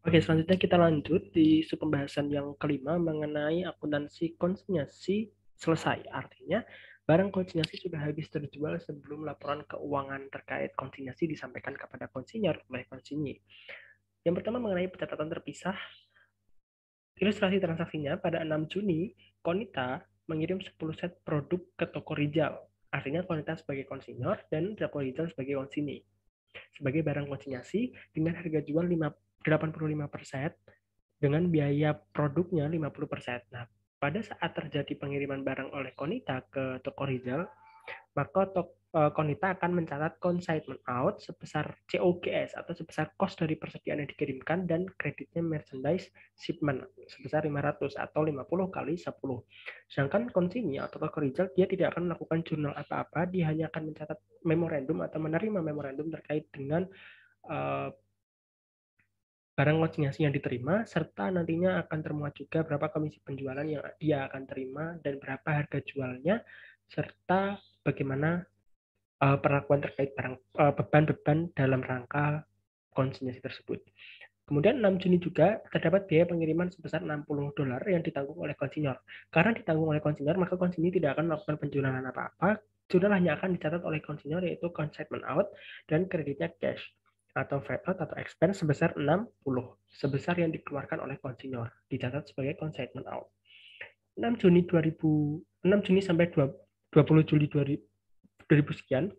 Oke, selanjutnya kita lanjut di pembahasan yang kelima mengenai akuntansi konsinyasi selesai. Artinya, barang konsinyasi sudah habis terjual sebelum laporan keuangan terkait konsinyasi disampaikan kepada konsinyur oleh konsinyi. Yang pertama mengenai pencatatan terpisah, ilustrasi transaksinya pada 6 Juni, Konita mengirim 10 set produk ke toko Rizal. Artinya Konita sebagai konsinyur dan toko Rizal sebagai konsinyi. Sebagai barang konsinyasi dengan harga jual 85% dengan biaya produknya 50%. Nah, pada saat terjadi pengiriman barang oleh Konita ke toko Rizal, maka Konita akan mencatat consignment out sebesar COGS atau sebesar cost dari persediaan yang dikirimkan dan kreditnya merchandise shipment sebesar 500 atau 50 kali 10. Sedangkan konsinyi atau toko Rizal dia tidak akan melakukan jurnal apa-apa, dia hanya akan mencatat memorandum atau menerima memorandum terkait dengan uh, barang konsinyasi yang diterima, serta nantinya akan termuat juga berapa komisi penjualan yang dia akan terima dan berapa harga jualnya, serta bagaimana perlakuan terkait beban-beban dalam rangka konsinyasi tersebut. Kemudian 6 Juni juga terdapat biaya pengiriman sebesar $60 yang ditanggung oleh konsinyur. Karena ditanggung oleh konsinyur, maka konsinyur tidak akan melakukan penjualan apa-apa, jurnal hanya akan dicatat oleh konsinyur yaitu consignment out dan kreditnya cash atau freight out atau expense sebesar 60, sebesar yang dikeluarkan oleh konsinyur, dicatat sebagai consignment out. 6 Juni 2000, 6 Juni sampai 20 Juli 2000 sekian,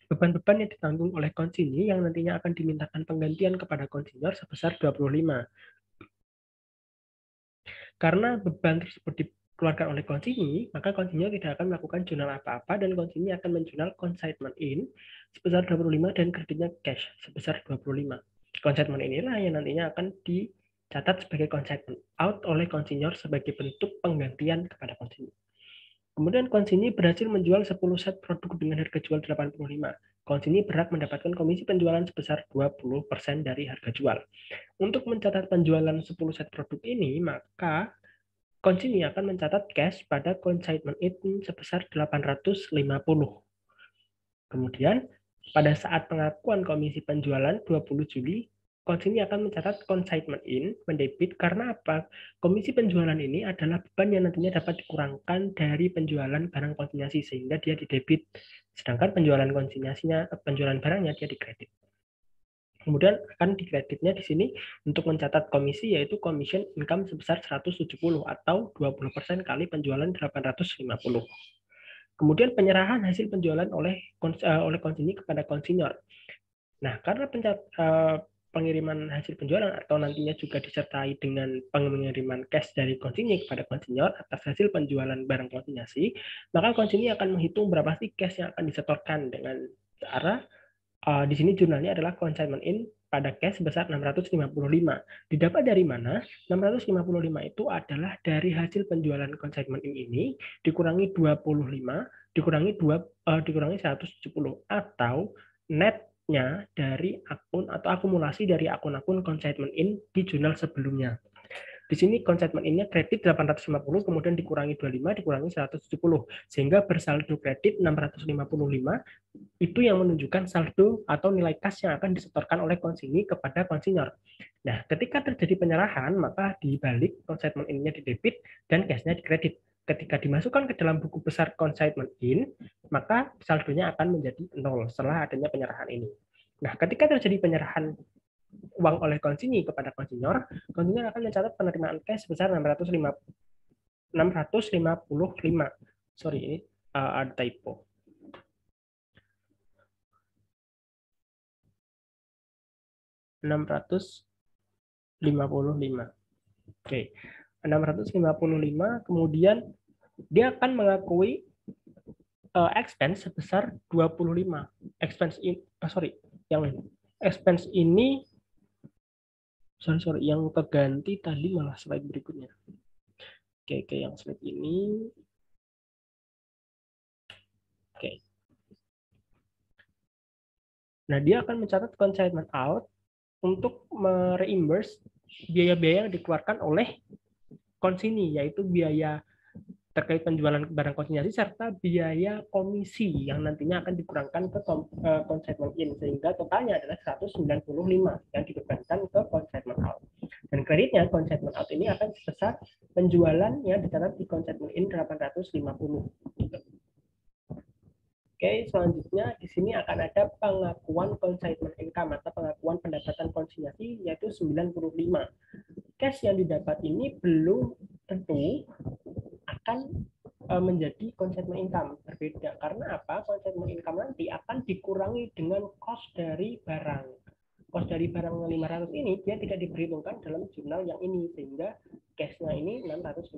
beban-beban yang ditanggung oleh konsinyi yang nantinya akan dimintakan penggantian kepada konsinyur sebesar 25. Karena beban tersebut dikeluarkan oleh konsinyi, maka konsinyi tidak akan melakukan jurnal apa-apa dan konsinyi akan menjurnal consignment in sebesar 25 dan kreditnya cash sebesar 25. Consignment inilah yang nantinya akan dicatat sebagai consignment out oleh konsinyur sebagai bentuk penggantian kepada konsinyi. Kemudian konsinyi berhasil menjual 10 set produk dengan harga jual 85. Konsinyi berhak mendapatkan komisi penjualan sebesar 20% dari harga jual. Untuk mencatat penjualan 10 set produk ini, maka konsinyi akan mencatat cash pada consignment in sebesar 850. Kemudian, pada saat pengakuan komisi penjualan 20 Juli, konsinyi akan mencatat consignment in, mendebit, karena apa? Komisi penjualan ini adalah beban yang nantinya dapat dikurangkan dari penjualan barang konsinyasi, sehingga dia didebit. Sedangkan penjualan konsinyasinya, penjualan barangnya dia dikredit. Kemudian akan dikreditnya di sini untuk mencatat komisi yaitu commission income sebesar 170 atau 20% kali penjualan 850. Kemudian penyerahan hasil penjualan oleh konsinyi kepada konsinyur. Nah, karena pengiriman hasil penjualan atau nantinya juga disertai dengan pengiriman cash dari konsinyi kepada konsinyur atas hasil penjualan barang konsinyasi, maka konsinyi akan menghitung berapa sih cash yang akan disetorkan dengan cara di sini jurnalnya adalah consignment in pada cash sebesar 655. Didapat dari mana? 655 itu adalah dari hasil penjualan consignment in ini dikurangi 25 dikurangi 170 atau netnya dari akun atau akumulasi dari akun-akun consignment in di jurnal sebelumnya. Di sini consignment in-nya kredit 850, kemudian dikurangi 25, dikurangi 170. Sehingga bersaldo kredit 655, itu yang menunjukkan saldo atau nilai kas yang akan disetorkan oleh konsinyi kepada konsinyur. Nah, ketika terjadi penyerahan, maka dibalik consignment in-nya di debit dan cash-nya di kredit. Ketika dimasukkan ke dalam buku besar consignment in, maka saldonya akan menjadi 0 setelah adanya penyerahan ini. Nah, ketika terjadi penyerahan uang oleh konsinyi kepada konsinyur, konsinyur akan mencatat penerimaan cash sebesar 655. Sorry, ini ada typo. 655. Oke. 655, kemudian dia akan mengakui expense sebesar 25. Expense ini, yang ini. Expense ini yang terganti tadi malah slide berikutnya. Oke, yang slide ini. Oke. Nah, dia akan mencatat consignment out untuk mereimburse biaya-biaya yang dikeluarkan oleh konsinyi, yaitu biaya terkait penjualan barang konsinyasi serta biaya komisi yang nantinya akan dikurangkan ke consignment in, sehingga totalnya adalah 195 yang dibebankan ke consignment out. Dan kreditnya consignment out ini akan sebesar penjualan yang dicatat di consignment in 850. Oke, selanjutnya di sini akan ada pengakuan consignment income atau pengakuan pendapatan konsinyasi yaitu 95. Cash yang didapat ini belum tentu akan menjadi consignment income. Berbeda karena apa? Consignment income nanti akan dikurangi dengan cost dari barang. Cost dari barang 500 ini dia tidak diperhitungkan dalam jurnal yang ini sehingga cash-nya ini 655.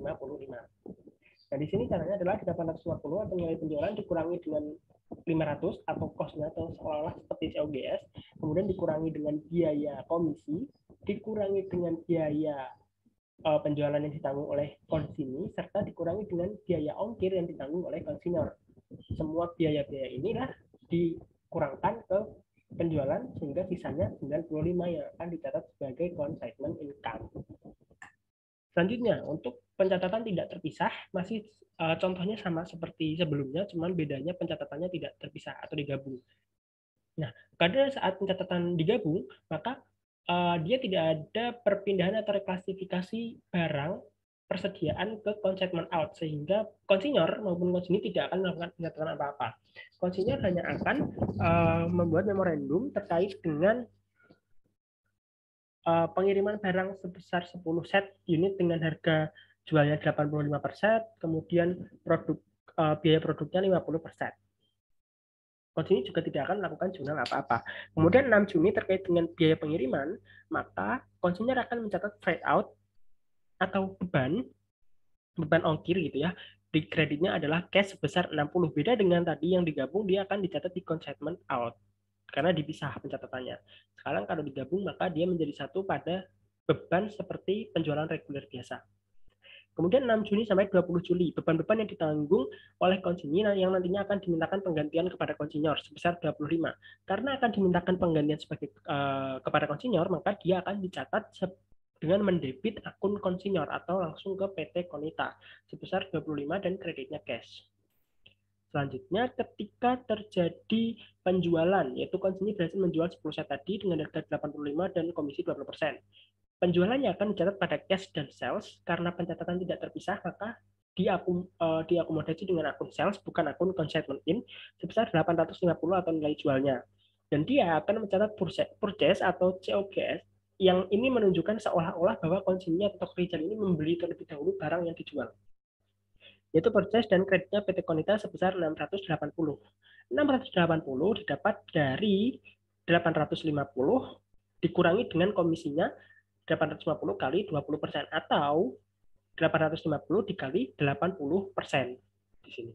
Nah, di sini caranya adalah di 850 atau nilai penjualan dikurangi dengan 500 atau cost-nya atau seolah-olah seperti COGS, kemudian dikurangi dengan biaya komisi, dikurangi dengan biaya penjualan yang ditanggung oleh konsinyur, serta dikurangi dengan biaya ongkir yang ditanggung oleh konsinyur. Semua biaya-biaya inilah dikurangkan ke penjualan sehingga sisanya 95 yang akan dicatat sebagai consignment income. Selanjutnya, untuk pencatatan tidak terpisah, masih contohnya sama seperti sebelumnya, cuman bedanya pencatatannya tidak terpisah atau digabung. Nah, pada saat pencatatan digabung, maka dia tidak ada perpindahan atau reklasifikasi barang persediaan ke consignment out, sehingga konsinyur maupun konsinyur tidak akan melakukan pencatatan apa-apa. Konsinyur hanya akan membuat memorandum terkait dengan pengiriman barang sebesar 10 set unit dengan harga jualnya 85 per set, kemudian biaya produknya 50 per set. Konsinyur juga tidak akan melakukan jurnal apa-apa. Kemudian 6 Juni terkait dengan biaya pengiriman, maka konsinyur akan mencatat freight out atau beban ongkir gitu ya. Di kreditnya adalah cash sebesar 60. Beda dengan tadi yang digabung, dia akan dicatat di consignment out karena dipisah pencatatannya. Sekarang kalau digabung maka dia menjadi satu pada beban seperti penjualan reguler biasa. Kemudian 6 Juni sampai 20 Juli, beban-beban yang ditanggung oleh konsinyur yang nantinya akan dimintakan penggantian kepada konsinyur sebesar 25. Karena akan dimintakan penggantian kepada konsinyur, maka dia akan dicatat dengan mendebit akun konsinyur atau langsung ke PT Konita sebesar 25 dan kreditnya cash. Selanjutnya, ketika terjadi penjualan, yaitu konsinyur berhasil menjual 10 set tadi dengan harga 85 dan komisi 20%. Penjualannya akan dicatat pada cash dan sales. Karena pencatatan tidak terpisah, maka diakomodasi dengan akun sales, bukan akun consignment in, sebesar 850 atau nilai jualnya. Dan dia akan mencatat purchase atau COGS, yang ini menunjukkan seolah-olah bahwa konsinyur atau retail ini membeli terlebih dahulu barang yang dijual, yaitu purchase dan kreditnya PT Konita sebesar 680. 680 didapat dari 850 dikurangi dengan komisinya 850 kali 20% atau 850 dikali 80% di sini.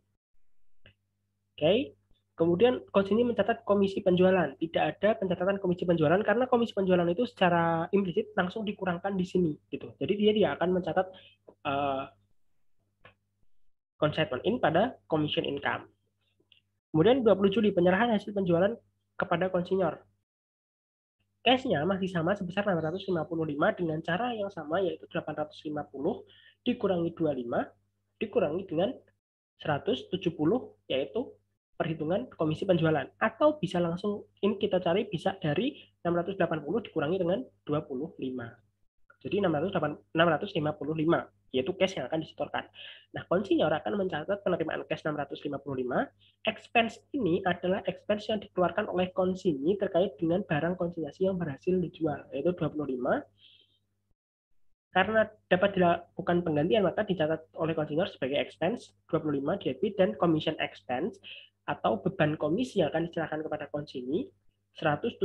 Oke. Kemudian konsinyur mencatat komisi penjualan. Tidak ada pencatatan komisi penjualan karena komisi penjualan itu secara implisit langsung dikurangkan di sini gitu. Jadi dia tidak akan mencatat consignment in pada commission income. Kemudian 20 Juli penyerahan hasil penjualan kepada konsinyur. Cash-nya masih sama sebesar 655 dengan cara yang sama yaitu 850 dikurangi 25 dikurangi dengan 170 yaitu perhitungan komisi penjualan, atau bisa langsung ini kita cari bisa dari 680 dikurangi dengan 25. Jadi 655 yaitu cash yang akan disetorkan. Nah, konsinyur akan mencatat penerimaan cash 655. Expense ini adalah expense yang dikeluarkan oleh konsinyur terkait dengan barang konsinyasi yang berhasil dijual, yaitu 25. Karena dapat dilakukan penggantian, maka dicatat oleh konsinyur sebagai expense 25 debit, dan commission expense atau beban komisi yang akan diserahkan kepada konsinyur 170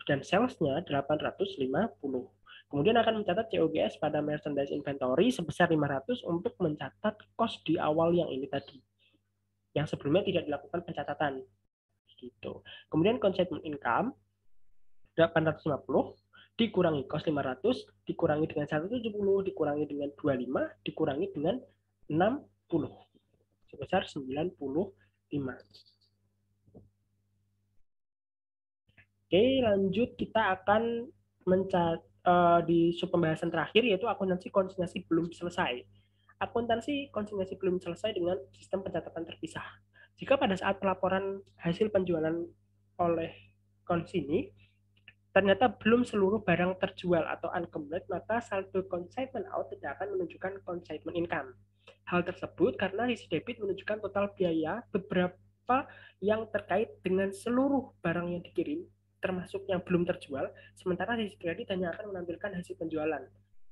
dan salesnya 850. Kemudian akan mencatat COGS pada merchandise inventory sebesar 500 untuk mencatat cost di awal yang ini tadi, yang sebelumnya tidak dilakukan pencatatan. Gitu. Kemudian consignment income 850 dikurangi cost 500 dikurangi dengan 170 dikurangi dengan 25 dikurangi dengan 60 sebesar 95. Oke, lanjut kita akan di sub pembahasan terakhir yaitu akuntansi konsinyasi belum selesai. Akuntansi konsinyasi belum selesai dengan sistem pencatatan terpisah. Jika pada saat pelaporan hasil penjualan oleh konsinyur ternyata belum seluruh barang terjual atau uncomplete, maka saldo consignment out tidak akan menunjukkan consignment income. Hal tersebut karena sisi debit menunjukkan total biaya beberapa yang terkait dengan seluruh barang yang dikirim, termasuk yang belum terjual, sementara sisi kredit hanya akan menampilkan hasil penjualan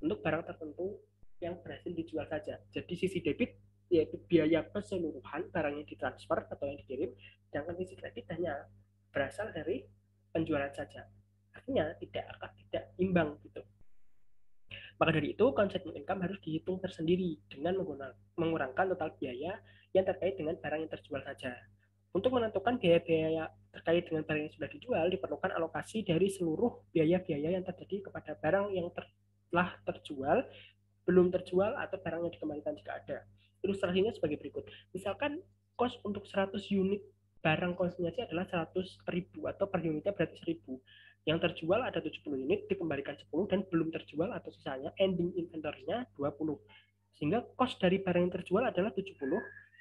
untuk barang tertentu yang berhasil dijual saja. Jadi sisi debit yaitu biaya keseluruhan barang yang ditransfer atau yang dikirim, sedangkan sisi kredit hanya berasal dari penjualan saja. Artinya tidak imbang gitu. Maka dari itu, consignment income harus dihitung tersendiri dengan mengurangkan total biaya yang terkait dengan barang yang terjual saja. Untuk menentukan biaya-biaya terkait dengan barang yang sudah dijual, diperlukan alokasi dari seluruh biaya-biaya yang terjadi kepada barang yang telah terjual, belum terjual, atau barang yang dikembalikan jika ada. Ilustrasinya sebagai berikut. Misalkan kos untuk 100 unit barang konsinyasi adalah 100.000 atau per unitnya berarti 1.000. Yang terjual ada 70 unit, dikembalikan 10, dan belum terjual atau sisanya ending inventory-nya 20. Sehingga kos dari barang yang terjual adalah 70,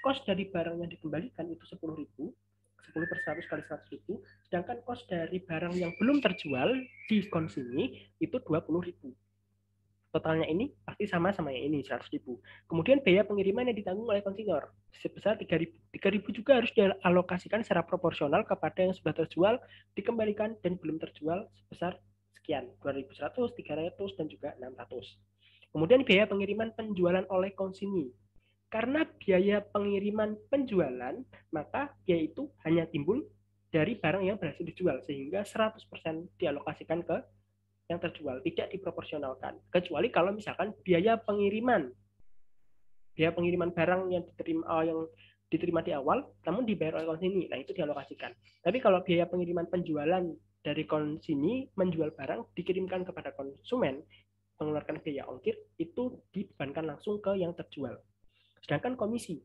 kos dari barang yang dikembalikan itu 10.000, 10 per 100 kali 100.000, sedangkan kos dari barang yang belum terjual di konsumsi itu 20.000. Totalnya ini pasti sama yang ini, 100.000. Kemudian biaya pengiriman yang ditanggung oleh konsinyur sebesar 3.000. 3.000 juga harus dialokasikan secara proporsional kepada yang sudah terjual, dikembalikan, dan belum terjual sebesar sekian, 2.100, 300, dan juga 600. Kemudian biaya pengiriman penjualan oleh konsinyur. Karena biaya pengiriman penjualan, maka biaya itu hanya timbul dari barang yang berhasil dijual, sehingga 100% dialokasikan ke yang terjual, tidak diproporsionalkan. Kecuali kalau misalkan biaya pengiriman barang yang diterima di awal, namun dibayar oleh konsinyur, nah itu dialokasikan. Tapi kalau biaya pengiriman penjualan dari konsinyur menjual barang dikirimkan kepada konsumen, mengeluarkan biaya ongkir, itu dibebankan langsung ke yang terjual. Sedangkan komisi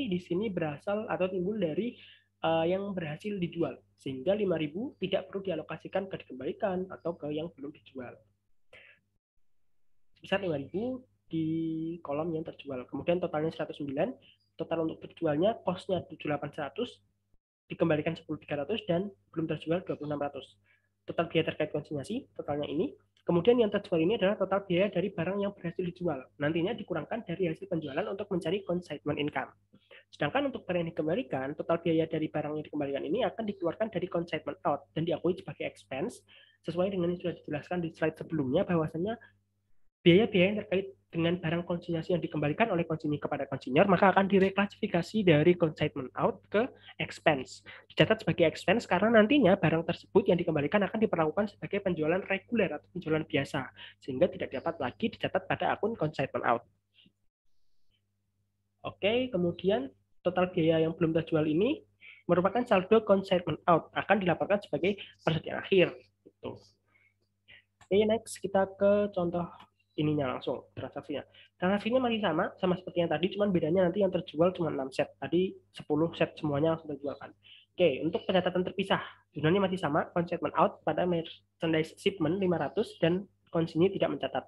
di sini berasal atau timbul dari yang berhasil dijual, sehingga 5.000 tidak perlu dialokasikan ke dikembalikan atau ke yang belum dijual. Sebesar 5.000 di kolom yang terjual. Kemudian totalnya 109, total untuk terjualnya kosnya 78.100, dikembalikan 10.300, dan belum terjual 26.600. Total biaya terkait konsinyasi, totalnya ini. Kemudian yang terjual ini adalah total biaya dari barang yang berhasil dijual. Nantinya dikurangkan dari hasil penjualan untuk mencari consignment income. Sedangkan untuk barang yang dikembalikan, total biaya dari barang yang dikembalikan ini akan dikeluarkan dari consignment out dan diakui sebagai expense sesuai dengan yang sudah dijelaskan di slide sebelumnya, bahwasanya biaya-biaya yang terkait dengan barang konsinyasi yang dikembalikan oleh konsinyur kepada konsinyur maka akan direklasifikasi dari consignment out ke expense. Dicatat sebagai expense karena nantinya barang tersebut yang dikembalikan akan diperlakukan sebagai penjualan reguler atau penjualan biasa, sehingga tidak dapat lagi dicatat pada akun consignment out. Oke, kemudian total biaya yang belum terjual ini merupakan saldo consignment out, akan dilaporkan sebagai persediaan akhir. Gitu. Oke, next kita ke contoh ininya langsung, transaksinya. Transaksinya masih sama seperti yang tadi, cuman bedanya nanti yang terjual cuma 6 set. Tadi 10 set semuanya langsung terjual kan. Oke, untuk pencatatan terpisah, jurnalnya masih sama, consignment out pada merchandise shipment 500 dan konsinyur tidak mencatat.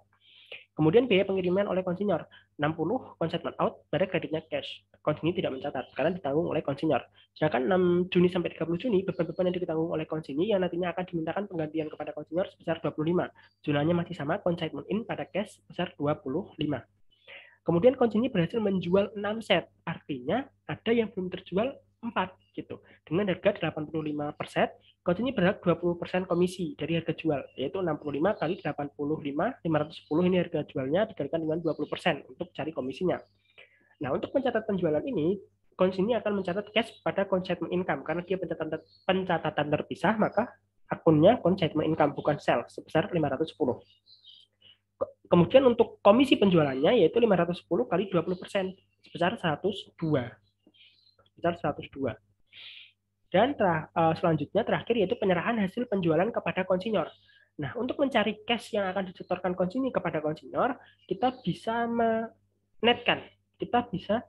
Kemudian biaya pengiriman oleh konsinyur 60, consignment out pada kreditnya cash. Konsinyur tidak mencatat karena ditanggung oleh konsinyur. Sedangkan 6 Juni sampai 30 Juni beban-beban yang ditanggung oleh konsinyur yang nantinya akan dimintakan penggantian kepada konsinyur sebesar 25. Jumlahnya masih sama, consignment in pada cash sebesar 25. Kemudian konsinyur berhasil menjual 6 set. Artinya ada yang belum terjual 4 gitu. Dengan harga 85 per set, konsinyur berhak 20% komisi dari harga jual, yaitu 65 kali 85, 510 ini harga jualnya dikalikan dengan 20% untuk cari komisinya. Nah, untuk mencatat penjualan ini, konsinyur akan mencatat cash pada consignment income karena dia pencatatan terpisah, maka akunnya consignment income bukan sell sebesar 510. Kemudian untuk komisi penjualannya yaitu 510 kali 20% sebesar 102. Dan selanjutnya terakhir yaitu penyerahan hasil penjualan kepada konsinyur. Nah, untuk mencari cash yang akan disetorkan konsinyur kepada konsinyur, kita bisa menetkan. Kita bisa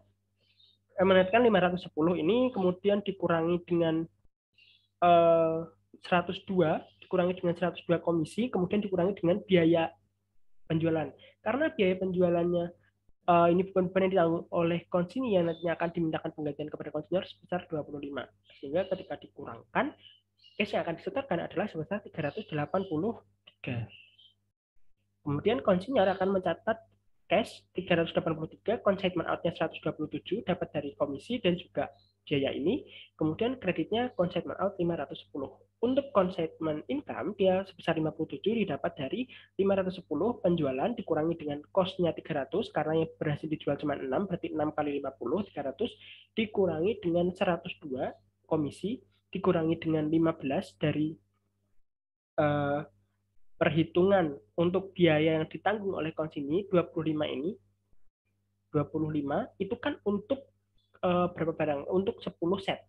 menetkan 510 ini kemudian dikurangi dengan 102, dikurangi dengan 102 komisi, kemudian dikurangi dengan biaya penjualan. Karena biaya penjualannya ini beban yang ditanggung oleh konsinyur yang nantinya akan dimintakan penggantian kepada konsinyur sebesar 25. Sehingga ketika dikurangkan, cash yang akan disetorkan adalah sebesar 383. Kemudian konsinyur akan mencatat cash 383, consignment out-nya 127 dapat dari komisi dan juga biaya ini. Kemudian kreditnya consignment out 510. Untuk consignment income dia sebesar 57 didapat dari 510 penjualan dikurangi dengan cost-nya 300 karena yang berhasil dijual cuma 6, berarti 6 kali 50 300 dikurangi dengan 102 komisi dikurangi dengan 15 dari perhitungan untuk biaya yang ditanggung oleh konsinyur 25 ini 25 itu kan untuk berapa barang? Untuk 10 set.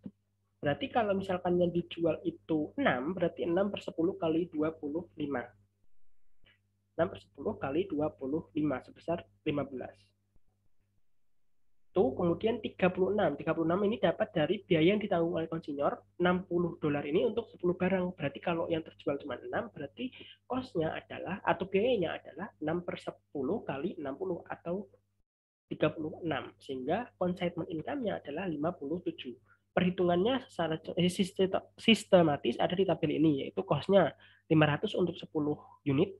Berarti kalau misalkan yang dijual itu 6, berarti 6 per 10 kali 25. 6 per 10 kali 25 sebesar 15. Tuh, kemudian 36. 36 ini dapat dari biaya yang ditanggung oleh konsinyur, $60 ini untuk 10 barang. Berarti kalau yang terjual cuma 6, berarti cost-nya adalah, atau biayanya adalah 6 per 10 kali 60, atau 36. Sehingga consignment income-nya adalah 57. Perhitungannya secara sistematis ada di tabel ini, yaitu cost-nya 500 untuk 10 unit.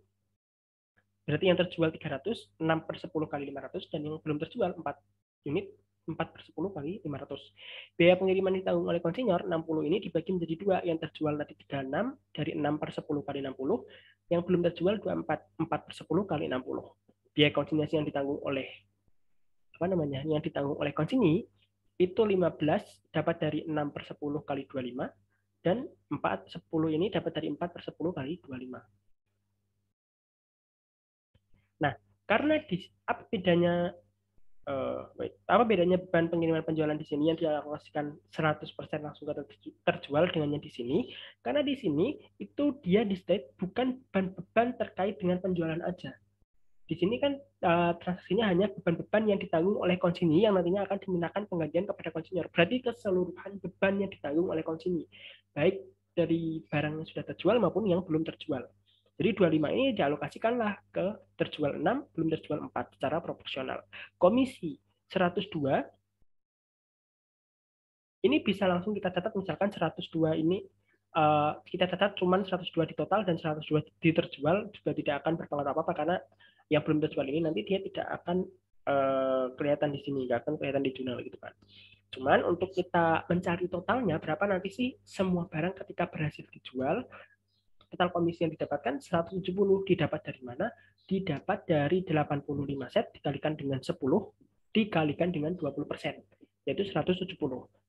Berarti yang terjual 300, 6 per 10 kali 500, dan yang belum terjual 4 unit, 4 per 10 kali 500. Biaya pengiriman ditanggung oleh konsinyur 60 ini dibagi menjadi 2, yang terjual tadi 36 dari 6 per 10 kali 60, yang belum terjual 24, 4 per 10 kali 60. Biaya konsinyasi yang ditanggung oleh konsinyur itu 15 dapat dari 6 per 10 kali 25, dan 4, 10 ini dapat dari 4 per 10 kali 25. Nah, karena apa bedanya beban pengiriman penjualan di sini yang dialokasikan 100% langsung terjual dengan yang di sini? Karena di sini itu dia di state bukan beban terkait dengan penjualan aja. Di sini kan transaksinya hanya beban-beban yang ditanggung oleh konsinyur yang nantinya akan dimintakan penggantian kepada konsinyur. Berarti keseluruhan beban yang ditanggung oleh konsinyur, baik dari barang yang sudah terjual maupun yang belum terjual. Jadi 25 ini dialokasikanlah ke terjual 6, belum terjual 4 secara proporsional. Komisi 102 ini bisa langsung kita catat, misalkan 102 ini kita catat cuma 102 di total dan 102 di terjual, juga tidak akan berpengaruh apa-apa karena yang belum terjual ini nanti dia tidak akan kelihatan di sini, nggak akan kelihatan di jurnal gitu kan. Cuman untuk kita mencari totalnya berapa nanti sih semua barang ketika berhasil dijual, total komisi yang didapatkan 170 didapat dari mana? Didapat dari 85 set dikalikan dengan 10 dikalikan dengan 20%, yaitu 170.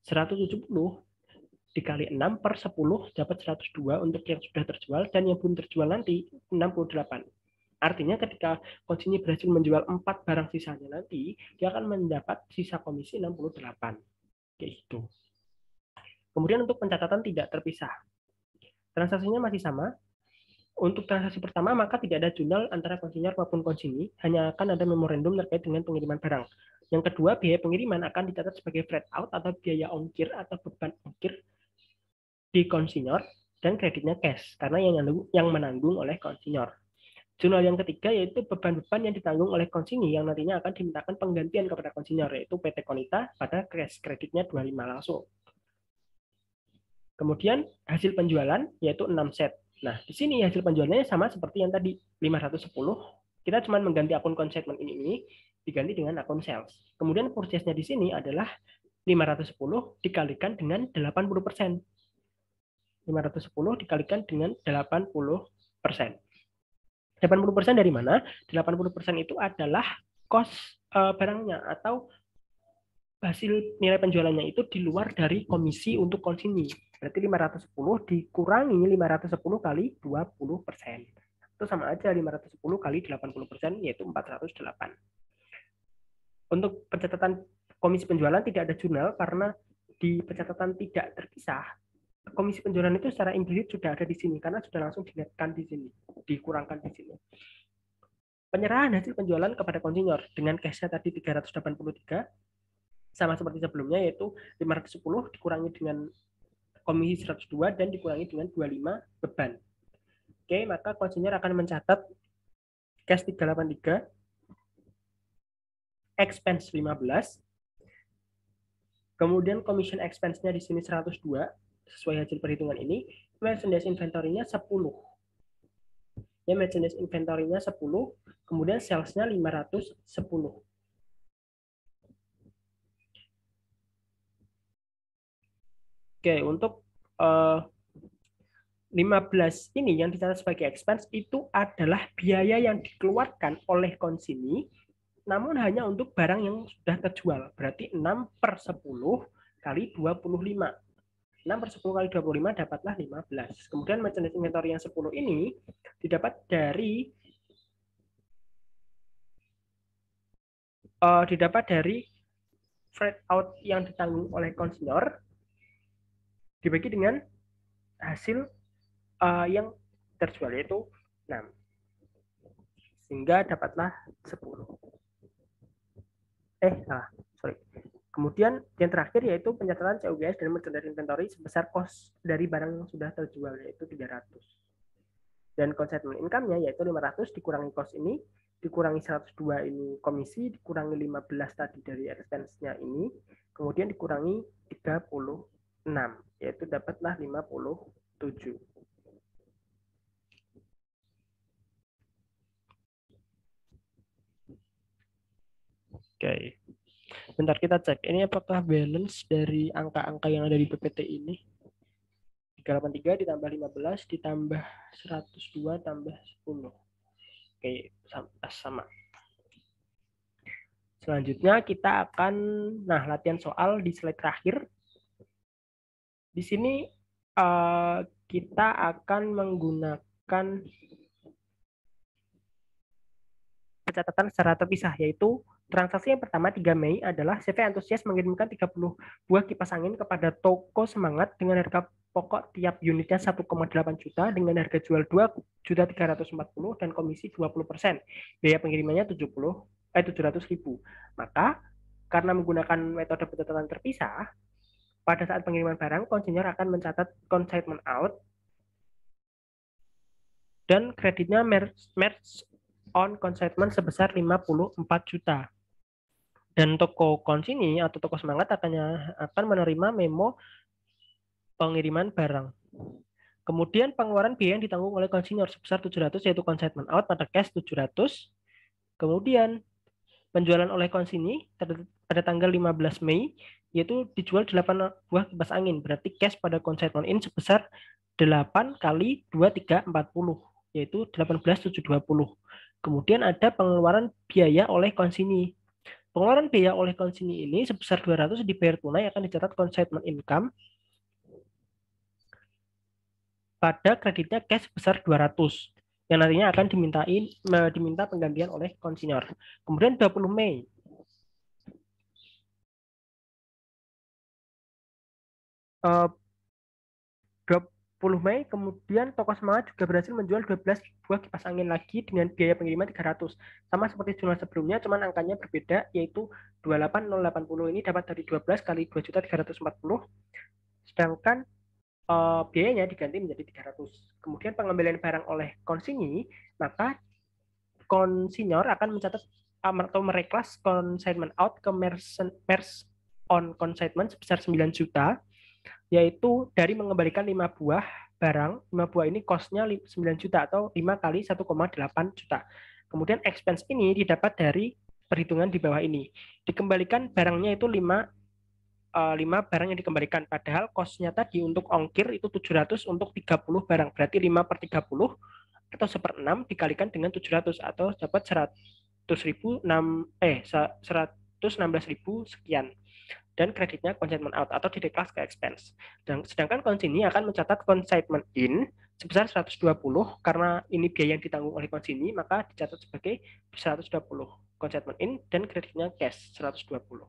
170 dikali 6 per 10 dapat 102 untuk yang sudah terjual, dan yang belum terjual nanti 68. Artinya ketika konsinyur berhasil menjual 4 barang sisanya nanti, dia akan mendapat sisa komisi 68. Kayak gitu. Kemudian untuk pencatatan tidak terpisah. Transaksinya masih sama. Untuk transaksi pertama, maka tidak ada jurnal antara konsinyur maupun konsinyur, hanya akan ada memorandum terkait dengan pengiriman barang. Yang kedua, biaya pengiriman akan dicatat sebagai freight out atau biaya ongkir atau beban ongkir di konsinyur, dan kreditnya cash karena yang menanggung oleh konsinyur. Jurnal yang ketiga yaitu beban-beban yang ditanggung oleh konsinyur yang nantinya akan dimintakan penggantian kepada konsinyur, yaitu PT Konita pada cash kreditnya 25 langsung. Kemudian hasil penjualan yaitu 6 set. Nah, di sini hasil penjualannya sama seperti yang tadi, 510. Kita cuma mengganti akun consignment ini diganti dengan akun sales. Kemudian purchase-nya di sini adalah 510 dikalikan dengan 80%. 510 dikalikan dengan 80%. 80% dari mana? 80% itu adalah cost barangnya atau hasil nilai penjualannya itu di luar dari komisi untuk konsinyur. Berarti 510 dikurangi 510 kali 20%. Itu sama aja 510 kali 80%, yaitu 408. Untuk pencatatan komisi penjualan tidak ada jurnal karena di pencatatan tidak terpisah, komisi penjualan itu secara implisit sudah ada di sini karena sudah langsung dinetkan di sini, dikurangkan di sini. Penyerahan hasil penjualan kepada konsinyur dengan cash-nya tadi 383 sama seperti sebelumnya, yaitu 510 dikurangi dengan komisi 102 dan dikurangi dengan 25 beban. Oke, maka konsinyur akan mencatat cash 383, expense 15, kemudian commission expense-nya di sini 102 sesuai hasil perhitungan ini, merchandise inventory-nya 10. Ya, merchandise inventory-nya 10, kemudian sales-nya 510. Oke, untuk 15 ini yang dicatat sebagai expense itu adalah biaya yang dikeluarkan oleh konsinyii, namun hanya untuk barang yang sudah terjual. Berarti 6/10 kali 25. 6/10 kali 25 dapatlah 15. Kemudian merchandise inventory yang 10 ini didapat dari freight out yang ditanggung oleh konsinyur dibagi dengan hasil yang terjual, yaitu 6. Sehingga dapatlah 10. Sorry. Kemudian yang terakhir yaitu pencatatan COGS dan merchandise inventory sebesar cost dari barang yang sudah terjual, yaitu 300. Dan consignment income-nya yaitu 500 dikurangi cost ini, dikurangi 102 ini komisi, dikurangi 15 tadi dari expense-nya ini, kemudian dikurangi 36, yaitu dapatlah 57. Oke. Bentar kita cek, ini apakah balance dari angka-angka yang ada di PPT ini? 383 ditambah 15 ditambah 102 tambah 10. Oke, sama. Selanjutnya kita akan latihan soal di slide terakhir. Di sini kita akan menggunakan pencatatan secara terpisah, yaitu transaksi yang pertama 3 Mei adalah CV Antusias mengirimkan 30 buah kipas angin kepada Toko Semangat dengan harga pokok tiap unitnya 1,8 juta dengan harga jual 2.340 dan komisi 20%. Biaya pengirimannya 700.000. Maka karena menggunakan metode pencatatan terpisah, pada saat pengiriman barang, konsinyur akan mencatat consignment out dan kreditnya merge on consignment sebesar 54 juta. Dan toko konsinyii atau toko semangat akan menerima memo pengiriman barang. Kemudian pengeluaran biaya yang ditanggung oleh konsinyur sebesar 700 yaitu consignment out pada cash 700. Kemudian penjualan oleh konsinyii pada tanggal 15 Mei yaitu dijual 8 buah kipas angin. Berarti cash pada consignment in sebesar 8 kali 2, 3, 40 yaitu 18.720. Kemudian ada pengeluaran biaya oleh konsinyii. Pengeluaran biaya oleh konsinyii ini sebesar 200 dibayar tunai akan dicatat consignment income pada kreditnya cash sebesar 200 yang nantinya akan diminta penggantian oleh konsinyur. Kemudian 20 Mei 20 Mei kemudian Toko Semangat juga berhasil menjual 12 buah kipas angin lagi dengan biaya pengiriman 300. Sama seperti jumlah sebelumnya, cuman angkanya berbeda, yaitu 28080 ini dapat dari 12 kali 2.340, sedangkan biayanya diganti menjadi 300. Kemudian pengembalian barang oleh konsinyii, maka konsinyur akan mencatat atau mereklas consignment out ke merge on consignment sebesar 9 juta, yaitu dari mengembalikan 5 buah barang. 5 buah ini cost-nya 9 juta atau 5 kali 1,8 juta. Kemudian expense ini didapat dari perhitungan di bawah ini. Dikembalikan barangnya itu 5 barang yang dikembalikan, padahal cost-nya tadi untuk ongkir itu 700 untuk 30 barang, berarti 5/30 atau 1/6 dikalikan dengan 700 atau dapat 116.000 sekian. Dan kreditnya consignment out atau dideklas ke expense. Dan sedangkan konsinyii akan mencatat consignment in sebesar 120 karena ini biaya yang ditanggung oleh konsinyii, maka dicatat sebagai 120 consignment in dan kreditnya cash 120.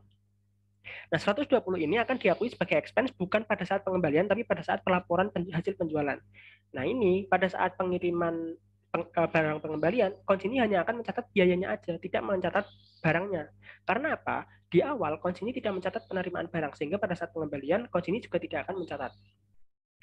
Nah, 120 ini akan diakui sebagai expense bukan pada saat pengembalian, tapi pada saat pelaporan hasil penjualan. Nah, ini pada saat pengiriman barang pengembalian, konsinyii hanya akan mencatat biayanya aja, tidak mencatat barangnya. Karena apa? Di awal, konsinyii tidak mencatat penerimaan barang, sehingga pada saat pengembalian, konsinyii juga tidak akan mencatat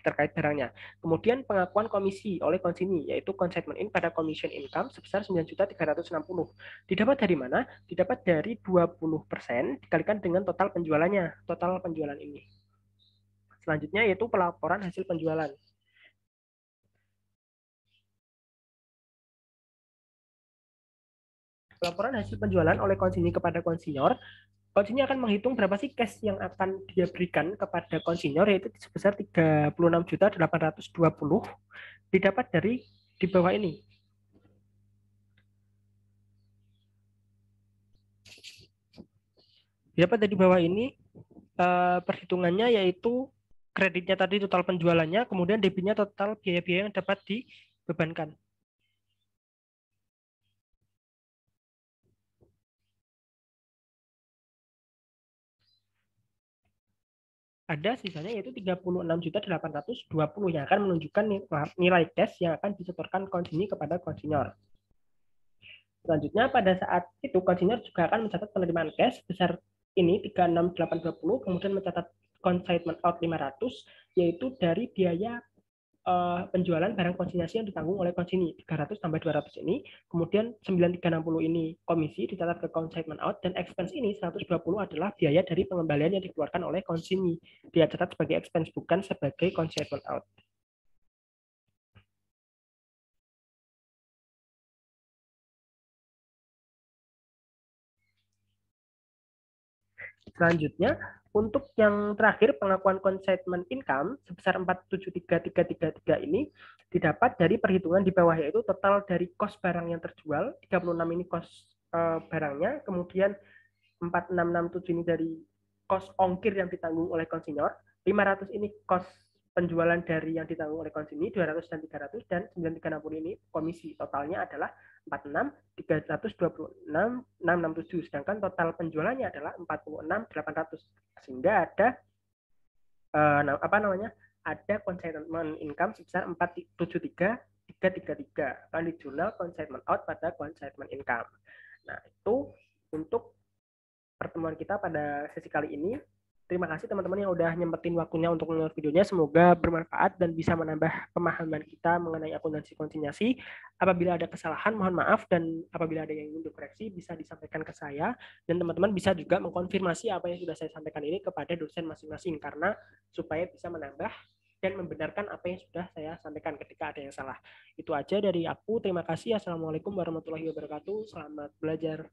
terkait barangnya. Kemudian pengakuan komisi oleh konsinyii, yaitu consignment in pada commission income sebesar 9.360. Didapat dari mana? Didapat dari 20% dikalikan dengan total penjualannya, total penjualan ini. Selanjutnya yaitu pelaporan hasil penjualan. laporan hasil penjualan oleh konsinyur kepada konsinyur, konsinyur akan menghitung berapa sih cash yang akan dia berikan kepada konsinyur, yaitu sebesar 36.820 didapat dari di bawah ini. Didapat dari bawah ini perhitungannya yaitu kreditnya tadi total penjualannya, kemudian debitnya total biaya-biaya yang dapat dibebankan. Ada sisanya yaitu 36.820 yang akan menunjukkan nilai cash yang akan disetorkan konsinyur kepada konsinyur. Selanjutnya pada saat itu konsinyur juga akan mencatat penerimaan cash besar ini 36.820, kemudian mencatat consignment out 500 yaitu dari biaya penjualan barang konsinyasi yang ditanggung oleh konsinyur 300 tambah 200 ini, kemudian 9360 ini komisi dicatat ke consignment out, dan expense ini 120 adalah biaya dari pengembalian yang dikeluarkan oleh konsinyur, dia catat sebagai expense bukan sebagai consignment out. Selanjutnya, untuk yang terakhir pengakuan consignment income sebesar 473.333 ini didapat dari perhitungan di bawah, yaitu total dari cost barang yang terjual, 36 ini cost barangnya, kemudian 4667 ini dari cost ongkir yang ditanggung oleh konsinyur, 500 ini cost penjualan dari yang ditanggung oleh konsinyur, 200 dan 300, dan 9360 ini komisi. Totalnya adalah 46, 326, 667, sedangkan total penjualannya adalah 46.800, sehingga ada ada consignment income sebesar 473.333 akan dijurnal consignment out pada consignment income. Nah, itu untuk pertemuan kita pada sesi kali ini. Terima kasih teman-teman yang udah nyempetin waktunya untuk menonton videonya. Semoga bermanfaat dan bisa menambah pemahaman kita mengenai akuntansi konsinyasi. Apabila ada kesalahan, mohon maaf. Dan apabila ada yang ingin dikoreksi, bisa disampaikan ke saya. Dan teman-teman bisa juga mengkonfirmasi apa yang sudah saya sampaikan ini kepada dosen masing-masing. Karena supaya bisa menambah dan membenarkan apa yang sudah saya sampaikan ketika ada yang salah. Itu aja dari aku. Terima kasih. Assalamualaikum warahmatullahi wabarakatuh. Selamat belajar.